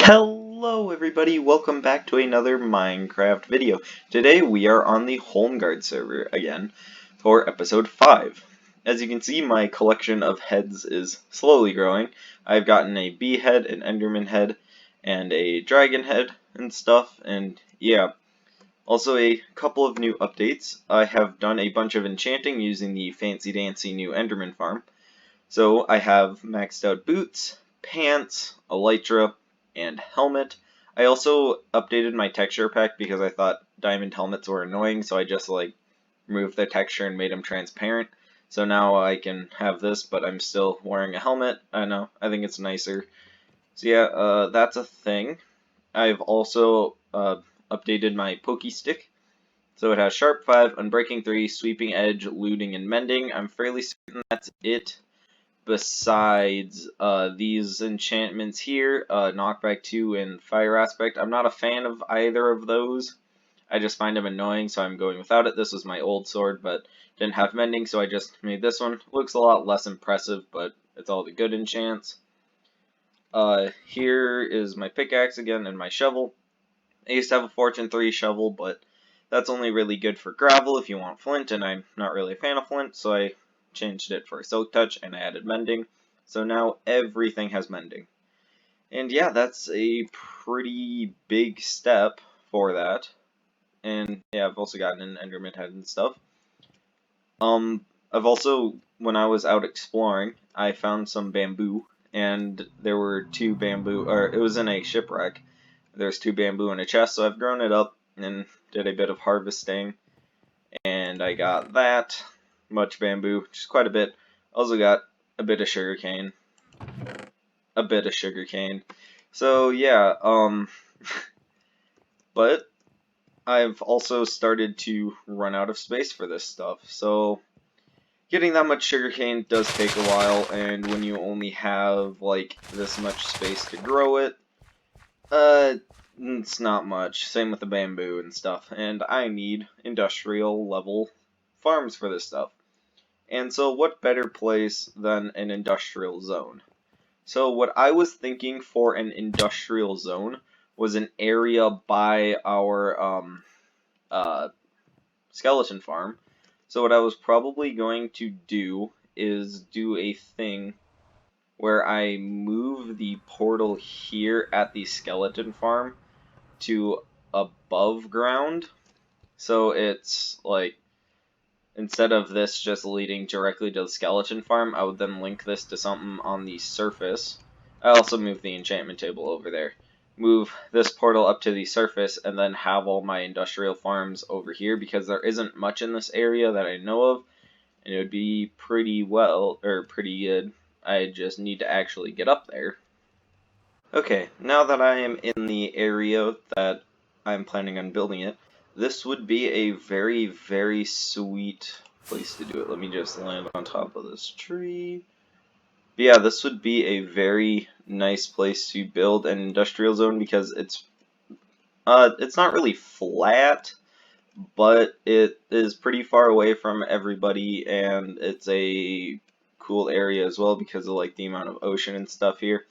Hello everybody, welcome back to another Minecraft video. Today we are on the Holmgard server again for episode 5. As you can see, my collection of heads is slowly growing. I've gotten a bee head, an enderman head, and a dragon head and stuff, and yeah. Also a couple of new updates. I have done a bunch of enchanting using the fancy dancy new enderman farm. So I have maxed out boots, pants, elytra, and helmet. I also updated my texture pack because I thought diamond helmets were annoying, so I just removed the texture and made them transparent. So now I can have this, but I'm still wearing a helmet. I know, I think it's nicer. So yeah, that's a thing. I've also updated my pokey stick. So it has sharp 5, unbreaking 3, sweeping edge, looting, and mending. I'm fairly certain that's it. Besides these enchantments here, knockback 2 and fire aspect. I'm not a fan of either of those. I just find them annoying, so I'm going without it. This was my old sword, but didn't have mending, so I just made this one. Looks a lot less impressive, but it's all the good enchants. Here is my pickaxe again and my shovel. I used to have a Fortune 3 shovel, but that's only really good for gravel if you want flint, and I'm not really a fan of flint, so I changed it for silk touch and I added mending. So now everything has mending. And yeah, that's a pretty big step for that. And yeah, I've also gotten an enderman head and stuff. I've also, when I was out exploring, I found some bamboo, and there were 2 bamboo, or it was in a shipwreck. There's 2 bamboo in a chest, so I've grown it up and did a bit of harvesting. And I got that much bamboo, which is quite a bit. Also got a bit of sugarcane. So yeah, but I've also started to run out of space for this stuff. So getting that much sugarcane does take a while, and when you only have like this much space to grow it, it's not much. Same with the bamboo and stuff. And I need industrial level farms for this stuff. And so what better place than an industrial zone? So what I was thinking for an industrial zone was an area by our skeleton farm. So what I was probably going to do is do a thing where I move the portal here at the skeleton farm to above ground. So it's like, instead of this just leading directly to the skeleton farm, I would then link this to something on the surface. I also moved the enchantment table over there. Move this portal up to the surface and then have all my industrial farms over here, because there isn't much in this area that I know of, and it would be pretty good. I just need to actually get up there. Okay, now that I am in the area that I'm planning on building it, this would be a very, very sweet place to do it. Let me just land on top of this tree. But yeah, this would be a very nice place to build an industrial zone, because it's not really flat, but it is pretty far away from everybody, and it's a cool area as well because of like the amount of ocean and stuff here.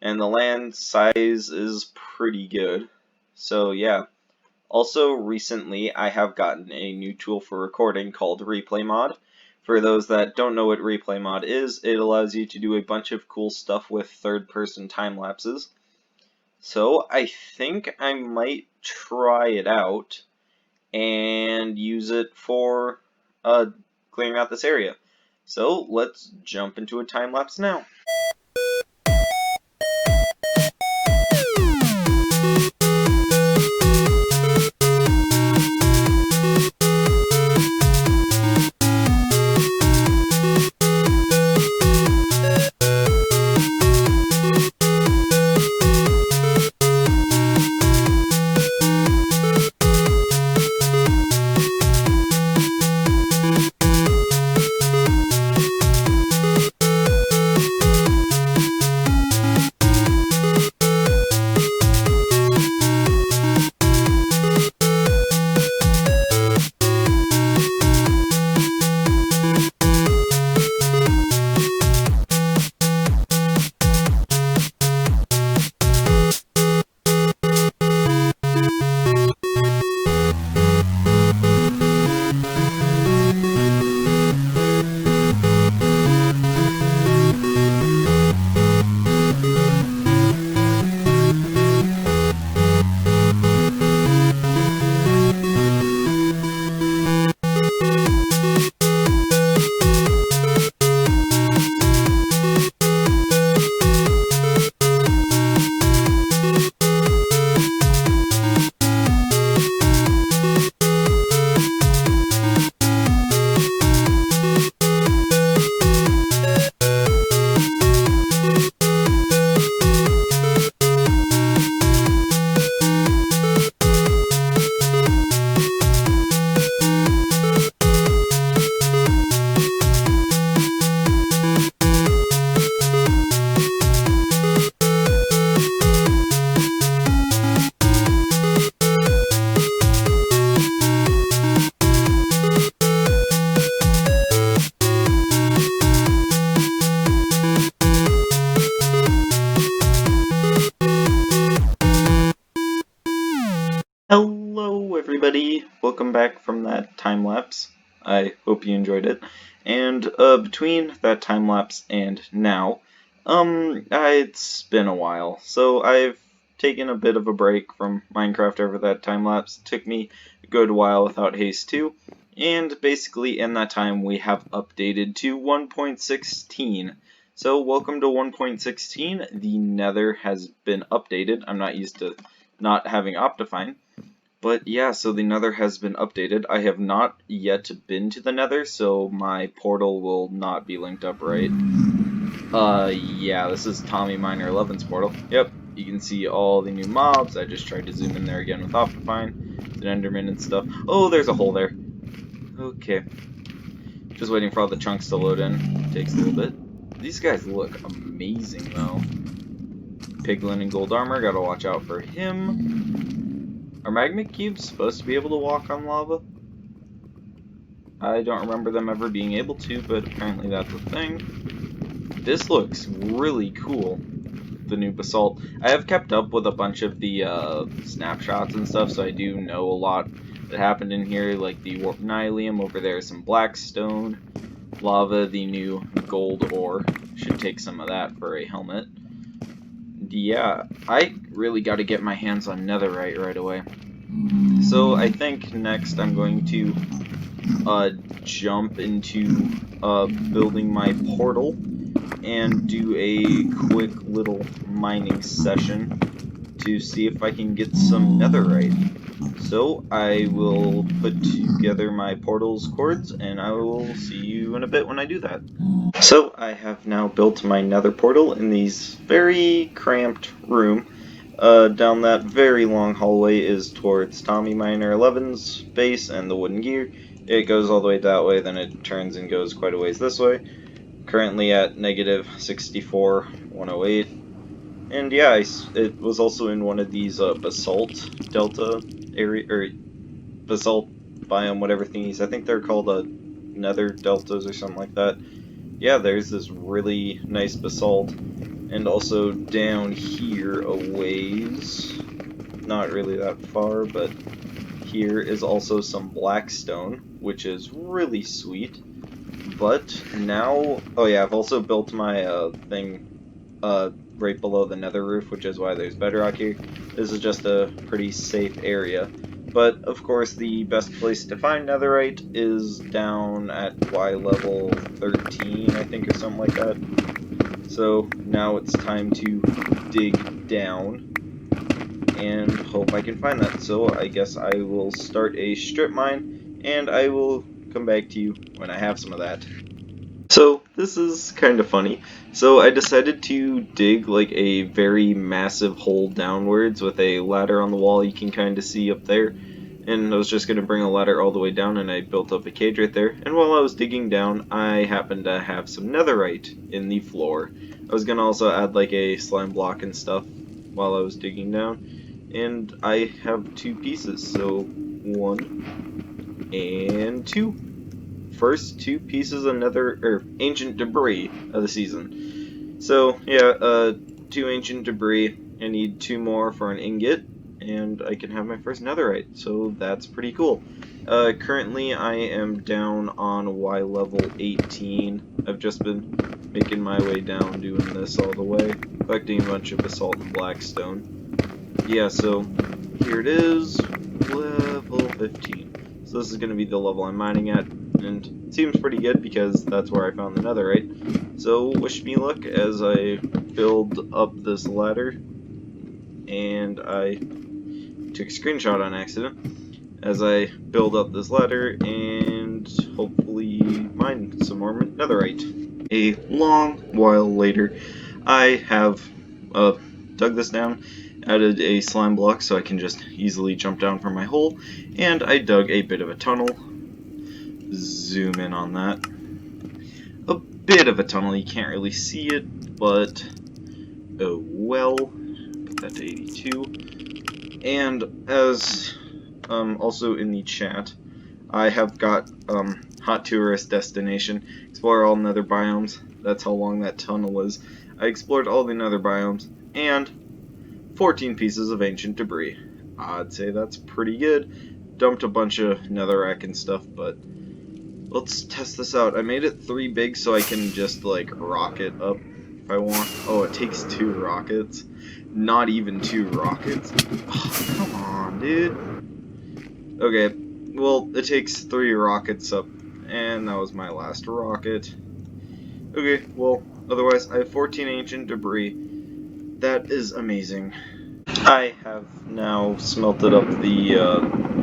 And the land size is pretty good. So yeah. Also, recently I have gotten a new tool for recording called Replay Mod. For those that don't know what Replay Mod is, it allows you to do a bunch of cool stuff with third-person time lapses. So I think I might try it out and use it for clearing out this area. So let's jump into a time lapse now. back from that time lapse. I hope you enjoyed it. And between that time lapse and now, it's been a while. So I've taken a bit of a break from Minecraft over that time lapse. It took me a good while without Haste 2. And basically in that time we have updated to 1.16. So welcome to 1.16. The Nether has been updated. I'm not used to not having Optifine. But yeah, so the Nether has been updated. I have not yet been to the Nether, so my portal will not be linked up right. Yeah, this is Tommy Miner 11's portal. Yep, you can see all the new mobs. I just tried to zoom in there again with Optifine, an Enderman and stuff. Oh, there's a hole there. Okay. Just waiting for all the chunks to load in. Takes a little bit. These guys look amazing, though. Piglin in gold armor, gotta watch out for him. Are magma cubes supposed to be able to walk on lava? I don't remember them ever being able to, but apparently that's a thing. This looks really cool, the new basalt. I have kept up with a bunch of the snapshots and stuff, so I do know a lot that happened in here, like the warp nylium over there, some black stone, lava, the new gold ore. Should take some of that for a helmet. Yeah, I really got to get my hands on netherite right away. So I think next I'm going to jump into building my portal and do a quick little mining session to see if I can get some netherite. So I will put together my portal's cords and I will see you in a bit when I do that. So I have now built my nether portal in this very cramped room. Down that very long hallway is towards Tommy Miner 11's base and the wooden gear. It goes all the way that way, then it turns and goes quite a ways this way. Currently at negative 64,108. And yeah, it was also in one of these basalt delta area, or basalt biome, whatever thingies. I think they're called nether deltas or something like that. Yeah, there's this really nice basalt. And also down here a ways, not really that far, but here is also some blackstone, which is really sweet. But now, oh yeah, I've also built my thing right below the nether roof, which is why there's bedrock here. This is just a pretty safe area. But of course the best place to find netherite is down at Y level 13, I think, or something like that. So now it's time to dig down and hope I can find that. So I guess I will start a strip mine and I will come back to you when I have some of that. So this is kind of funny. So I decided to dig like a very massive hole downwards with a ladder on the wall you can kind of see up there. And I was just going to bring a ladder all the way down, and I built up a cage right there. And while I was digging down, I happened to have some netherite in the floor. I was going to also add like a slime block and stuff while I was digging down. And I have two pieces, so 1 and 2. First 2 pieces of ancient debris of the season. So yeah, 2 ancient debris. I need 2 more for an ingot, and I can have my first netherite, so that's pretty cool. Currently I am down on Y level 18. I've just been making my way down, doing this all the way, collecting a bunch of basalt and blackstone. Yeah, so here it is, level 15. So this is going to be the level I'm mining at, and it seems pretty good because that's where I found the netherite. So wish me luck as I build up this ladder, and I took a screenshot on accident as I build up this ladder and hopefully mine some more netherite. A long while later, I have dug this down, added a slime block so I can just easily jump down from my hole, and I dug a bit of a tunnel. Zoom in on that. A bit of a tunnel, you can't really see it, but oh well. Put that to 82. And as also in the chat, I have got hot tourist destination, explore all nether biomes. That's how long that tunnel is. I explored all the nether biomes and 14 pieces of ancient debris. I'd say that's pretty good. dumped a bunch of netherrack and stuff, but let's test this out. I made it 3 big so I can just, like, rocket up if I want. Oh, it takes 2 rockets. Not even 2 rockets. Oh, come on, dude. Okay, well, it takes 3 rockets up, and that was my last rocket. Okay, well, otherwise, I have 14 ancient debris. That is amazing. I have now smelted up the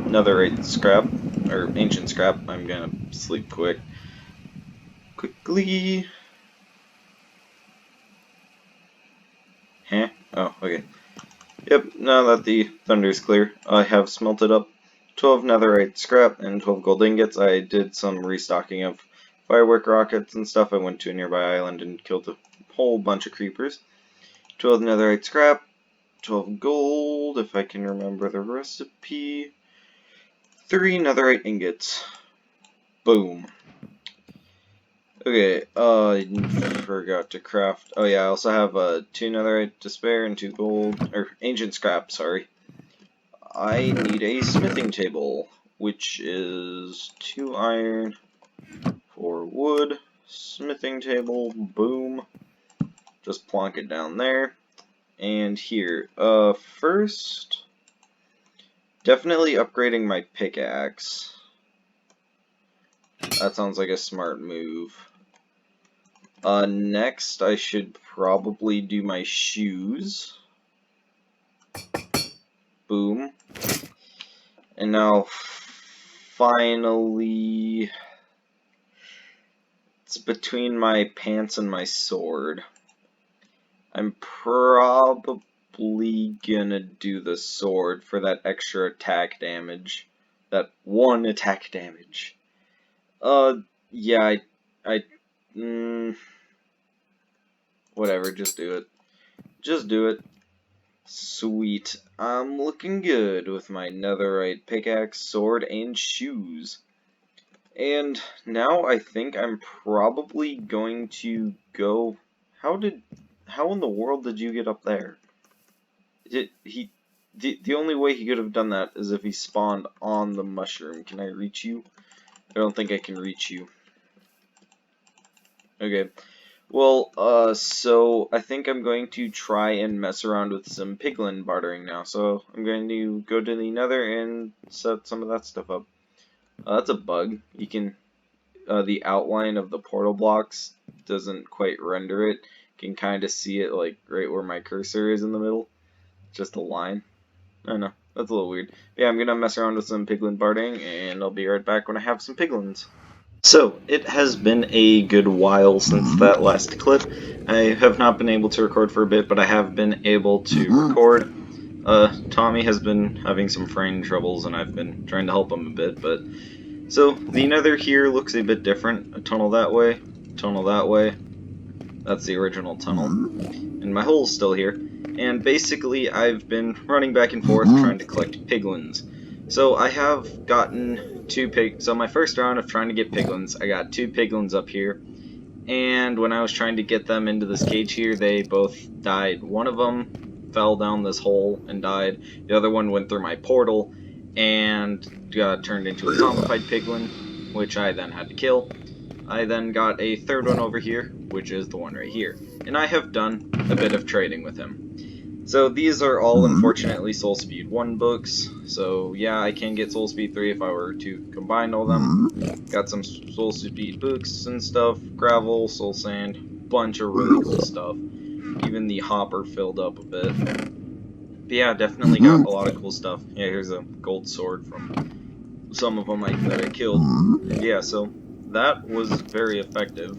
netherite scrap, or ancient scrap. I'm gonna sleep quickly. Huh? Oh, okay. Yep, now that the thunder is clear, I have smelted up 12 netherite scrap and 12 gold ingots. I did some restocking of firework rockets and stuff. I went to a nearby island and killed a whole bunch of creepers. 12 netherite scrap, 12 gold, if I can remember the recipe. 3 netherite ingots. Boom. Okay, I forgot to craft. Oh yeah, I also have 2 netherite to spare and 2 gold, or ancient scrap, sorry. I need a smithing table, which is 2 iron, 4 wood, smithing table, boom. Just plonk it down there. And here, first, definitely upgrading my pickaxe. That sounds like a smart move. Next, I should probably do my shoes. Boom. And now, finally, it's between my pants and my sword. I'm probably gonna do the sword for that extra attack damage. That 1 attack damage. Yeah, whatever, just do it. Just do it. Sweet. I'm looking good with my netherite pickaxe, sword, and shoes. And now I think I'm probably going to go... How in the world did you get up there? The only way he could have done that is if he spawned on the mushroom. Can I reach you? I don't think I can reach you. Okay. Well, so I think I'm going to try and mess around with some piglin bartering now. So I'm going to go to the nether and set some of that stuff up. That's a bug. You can, the outline of the portal blocks doesn't quite render it. You can kind of see it like right where my cursor is in the middle. Just a line. I don't know. That's a little weird. But yeah, I'm going to mess around with some piglin bartering, and I'll be right back when I have some piglins. So, it has been a good while since that last clip. I have not been able to record for a bit, but I have been able to record. Tommy has been having some frame troubles, and I've been trying to help him a bit, but... So, the nether here looks a bit different. A tunnel that way, tunnel that way. That's the original tunnel. And my hole's still here. And basically, I've been running back and forth trying to collect piglins. So, I have gotten 2 so my first round of trying to get piglins, I got 2 piglins up here. And when I was trying to get them into this cage here, they both died. One of them fell down this hole and died. The other one went through my portal and got turned into a zombified piglin, which I then had to kill. I then got a third one over here, which is the one right here. And I have done a bit of trading with him. So these are all, unfortunately, Soul Speed 1 books. So yeah, I can get Soul Speed 3 if I were to combine all them. Got some Soul Speed books and stuff, gravel, soul sand, bunch of really cool stuff. Even the hopper filled up a bit. But yeah, definitely got a lot of cool stuff. Yeah, here's a gold sword from some of them that I killed. And yeah, so that was very effective.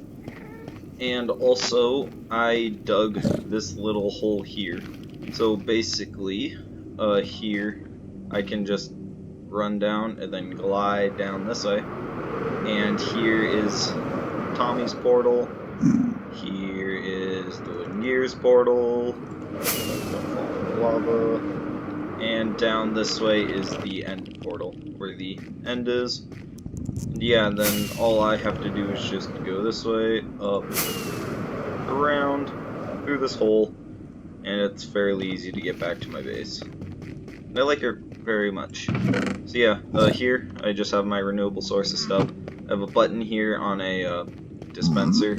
And also, I dug this little hole here. So basically, here, I can just run down and then glide down this way. And here is Tommy's portal. Here is the Wooden Gears portal. Don't fall in the lava. And down this way is the end portal, where the end is. And yeah, and then all I have to do is just go this way, up, around, through this hole. And it's fairly easy to get back to my base. And I like your very much. So yeah, here I just have my renewable source of stuff. I have a button here on a dispenser,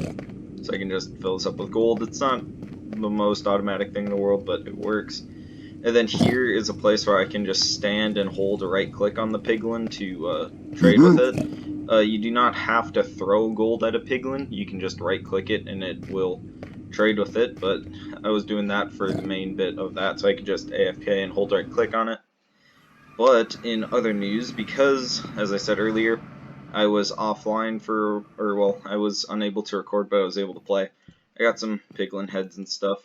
so I can just fill this up with gold. It's not the most automatic thing in the world, but it works. And then here is a place where I can just stand and hold a right click on the piglin to trade with it. You do not have to throw gold at a piglin, you can just right click it and it will trade with it, but I was doing that for the main bit of that, so I could just AFK and hold right click on it. But in other news, because, as I said earlier, I was offline well, I was unable to record, but I was able to play. I got some piglin heads and stuff.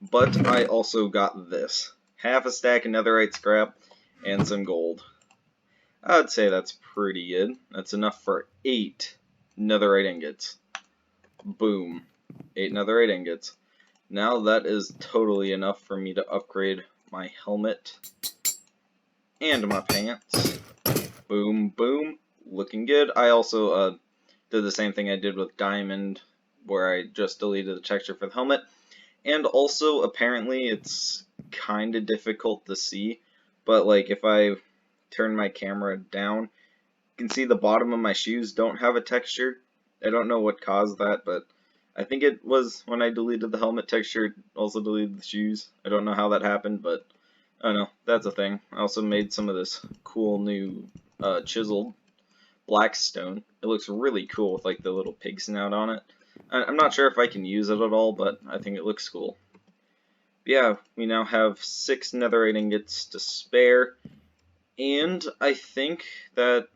But I also got this. Half a stack of netherite scrap and some gold. I'd say that's pretty good. That's enough for 8 netherite ingots. Boom. 8 netherite ingots. Now that is totally enough for me to upgrade my helmet and my pants. Boom, boom. Looking good. I also did the same thing I did with diamond, where I just deleted the texture for the helmet. And also, apparently, it's kind of difficult to see, but like if I turn my camera down, you can see the bottom of my shoes don't have a texture. I don't know what caused that, but I think it was when I deleted the helmet texture, it also deleted the shoes. I don't know how that happened, but I don't know, that's a thing. I also made some of this cool new chiseled black stone. It looks really cool with like the little pig snout on it. I'm not sure if I can use it at all, but I think it looks cool. But yeah, we now have 6 netherite ingots to spare, and I think that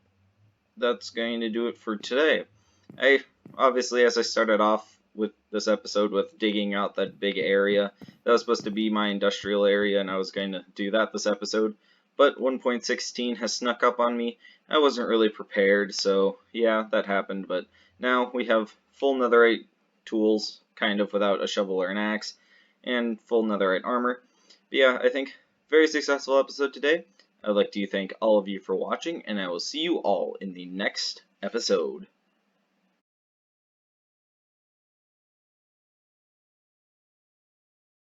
that's going to do it for today. Obviously, as I started off with this episode with digging out that big area, that was supposed to be my industrial area, and I was going to do that this episode, but 1.16 has snuck up on me. I wasn't really prepared, so yeah, that happened, but now we have full netherite tools, kind of without a shovel or an axe, and full netherite armor. But yeah, I think very successful episode today. I'd like to thank all of you for watching, and I will see you all in the next episode.